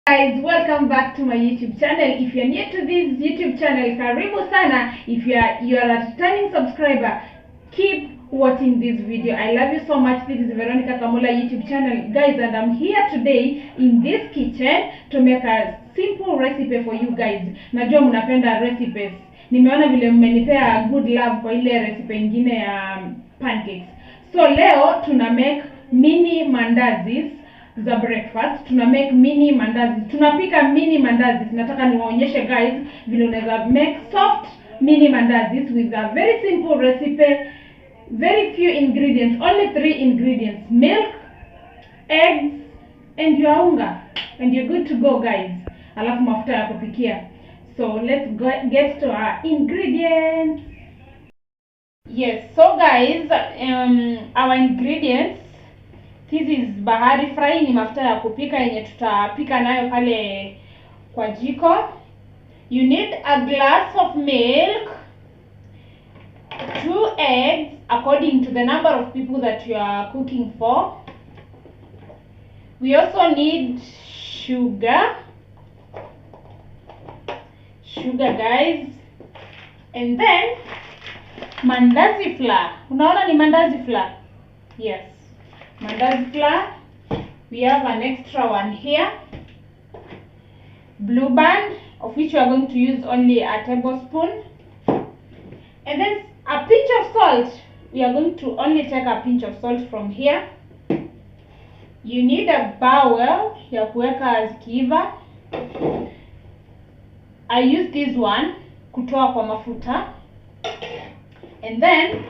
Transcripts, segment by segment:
Guys, welcome back to my YouTube channel. If you're new to this YouTube channel, karibu sana. If you are a returning subscriber, keep watching this video. I love you so much. This is Veronica Kamula YouTube channel, guys, and I'm here today in this kitchen to make a simple recipe for you guys. Najua mnapenda recipes. Nimeona vile mmenipea good love kwa ile recipe nyingine ya pancakes. So leo tuna make mini mandazis za breakfast. Tuna make mini mandazi. Tunapika mini mandazi. Nataka niwaonyeshe guys vile unaweza make soft mini mandazi with a very simple recipe, very few ingredients, only 3 ingredients: milk, eggs, and your unga, and you're good to go guys. Alafu mafuta ya kupikia. So let's get to our ingredients. Yes, so guys, our ingredients, this is bahari fry, ni mafuta ya kupika yenye tutapika nayo pale kwa jiko. You need a glass of milk, 2 eggs according to the number of people that you are cooking for. We also need sugar guys, and then mandazi flour. Unaona ni mandazi flour? Yes, mandazi flour. We have an extra one here, blue band, of which we are going to use only a tablespoon, and then a pinch of salt. We are going to only take a pinch of salt from here. You need a bowl ya kuweka zikiiva. I use this one kutoa kwa mafuta. And then,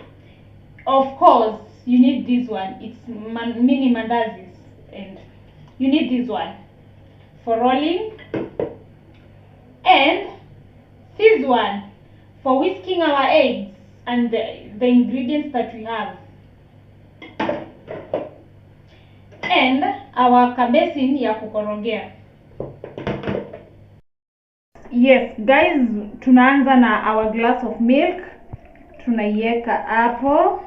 of course, you need this one. It's mini mandazis, and you need this one for rolling, and this one for whisking our eggs and the ingredients that we have, and our kabesin ya kukorogea. Yes guys, tunaanza na our glass of milk. Tunaiweka hapo.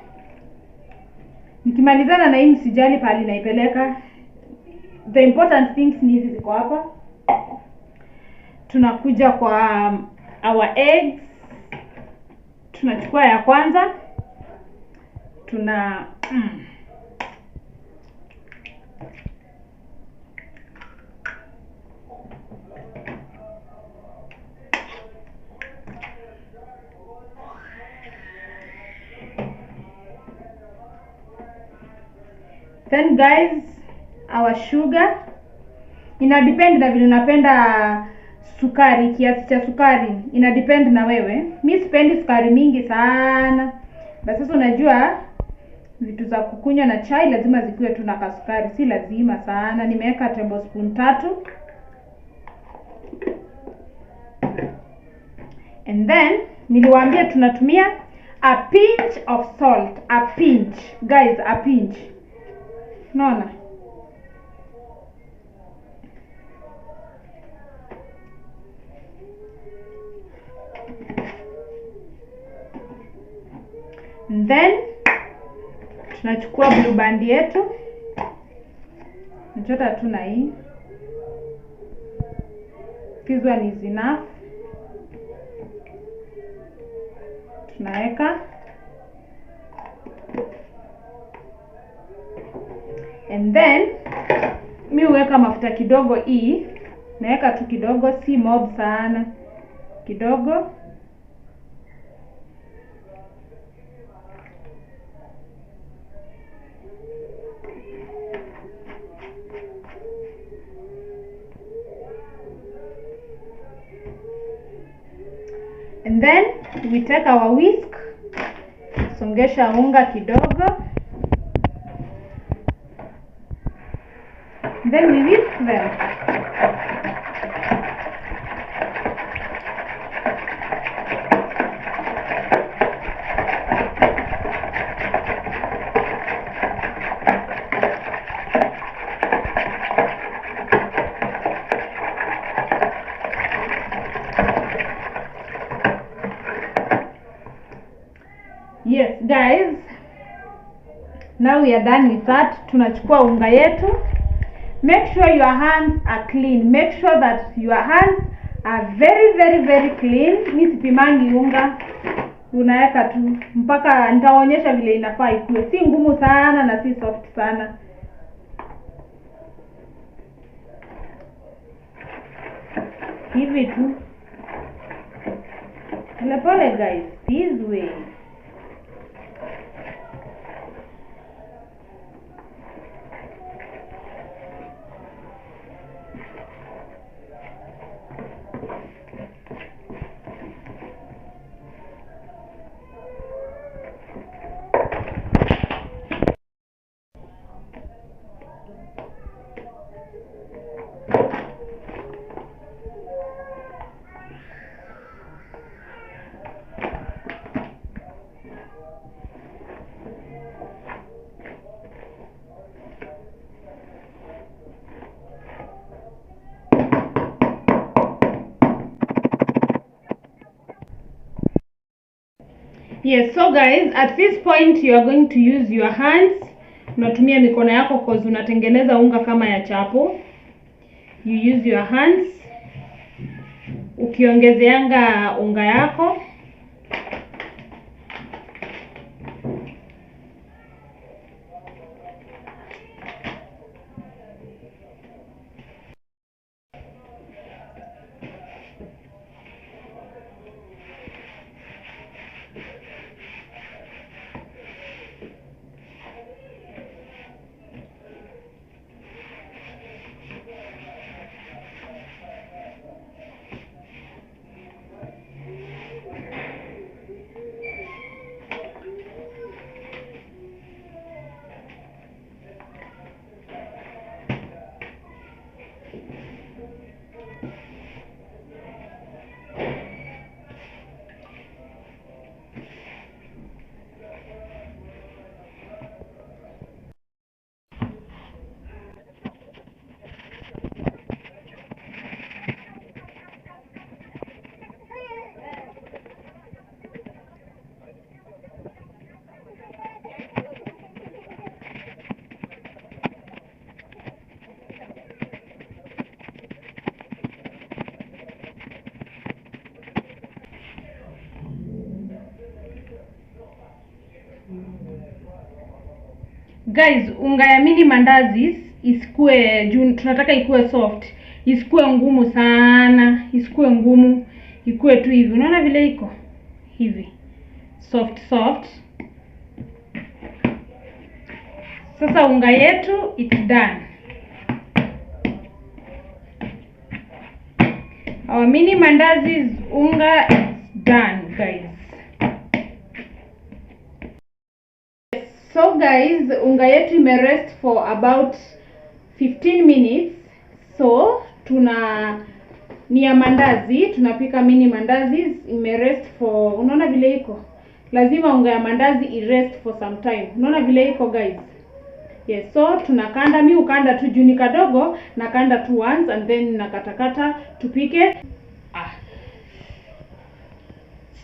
Nikimalizana na hii msijali pali naipeleka. The important things ni hizi ziko hapa. Tunakuja kwa our eggs. Tunachukua ya kwanza. Then guys, our sugar. Ina depend na vile unapenda sukari, kiasi cha sukari. Ina depend na wewe. Mimi sipendi sukari mingi sana. Basi sasa unajua vitu za kukunywa na chai lazima zikuwe tu na kasukari, si lazima sana. Nimeweka tablespoon 3. And then niliwaambia tunatumia a pinch of salt, a pinch. Guys, a pinch. Naona? And then tunachukua blue band yetu. Nachota tu na hii. This one is enough. Tunaweka. And then mimi huweka mafuta kidogo hii. Naweka tu kidogo, si mob sana. Kidogo. And then we take our whisk. Songesha unga kidogo. Then we whisk them. Yes guys, now we are done with that. Tunachukua unga yetu Make sure your hands are clean. Make sure that your hands are very very very clean. Mimi sipimangi unga. Unaweka tu mpaka nitaonyesha vile inafaa ikue. Si ngumu sana na si soft sana. Hivi tu. Pole guys, this way. Yes, so guys, at this point you are going to use your hands. Unatumia mikono yako cause unatengeneza unga kama ya chapo. You use your hands. Ukiongezeanga unga yako. Guys, unga ya mini mandazis isikue tunataka ikue soft. Isikue ngumu sana, isikue ngumu, ikue tu hivi. Unaona vile iko? Hivi. Soft. Sasa unga yetu it's done. Our mini mandazis unga is done, guys. So guys, unga yetu imerest for about 15 minutes. So ni ya mandazi, tunapika mini mandazis, imerest for, unaona vile iko? Lazima unga ya mandazi irest for some time. Unaona vile iko guys? Yes, so tunakanda, mimi ukanda tu juni kadogo, nakanda tu once and then nakatakata tupike.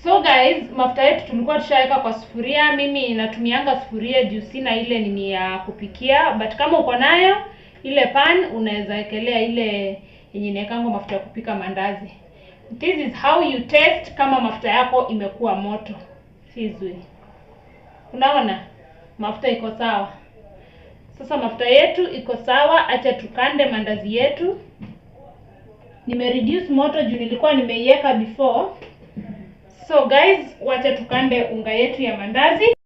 So guys, mafuta yetu tulikuwa tushaweka kwa sufuria. Mimi natumianga sufuria juu sina ile nini ya kupikia, but kama uko nayo ile pan unaweza wekelea ile yenye inaekangwa mafuta ya kupika mandazi. This is how you test kama mafuta yako imekuwa moto. Sizwi. Unaona? Mafuta iko sawa. Sasa mafuta yetu iko sawa, acha tukande mandazi yetu. Reduce moto juu nilikuwa nimeiweka before. So guys, wacha tukande unga yetu ya mandazi.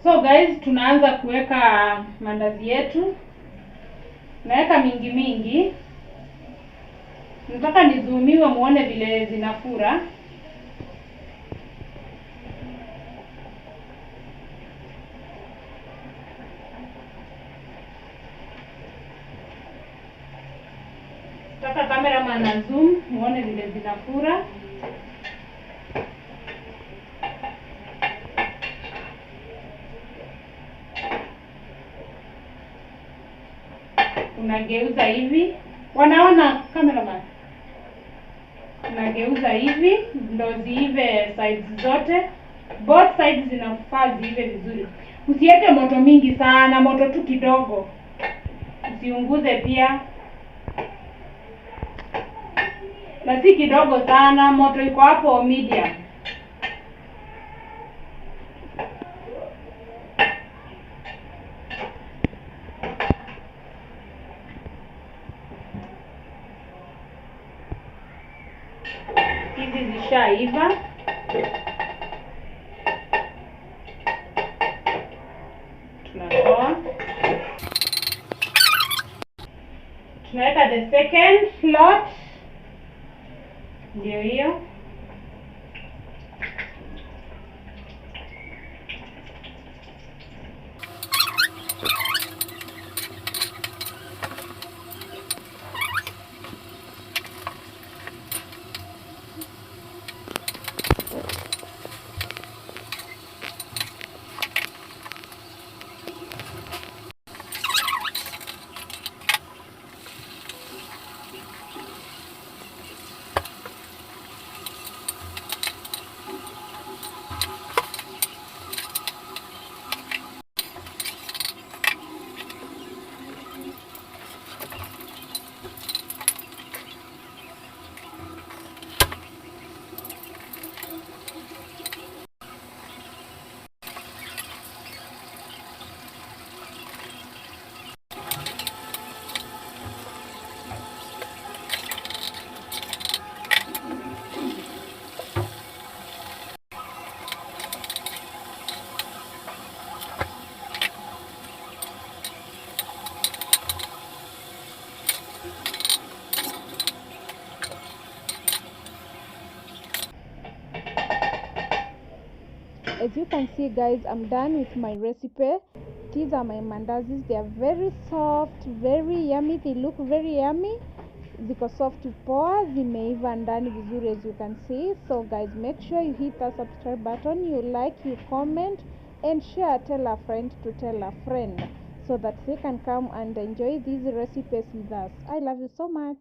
So guys, tunaanza kuweka mandazi yetu. Naweka mingi. Nataka nizumiwe muone vile zinafura. Nataka cameraman na zoom muone vile zinafura. Unageuza hivi. Wanaona cameraman? Unageuza hivi ndio ziive sides zote. Both sides zinafaa ziive vizuri. Usiweke moto mingi sana, moto tu kidogo. Usiunguze pia. Na si kidogo sana, moto iko hapo medium. Hizi zishaiva. Tunatoa. Tunaweka the second slot. Ndio hiyo. As you can see guys, I'm done with my recipe. These are my mandazis. They are very soft, very yummy. They look very yummy. Ziko soft poa, zimeiva ndani vizuri as you can see. So guys, make sure you hit the subscribe button, you like, you comment and share. Tell a friend to tell a friend so that they can come and enjoy these recipes with us. I love you so much.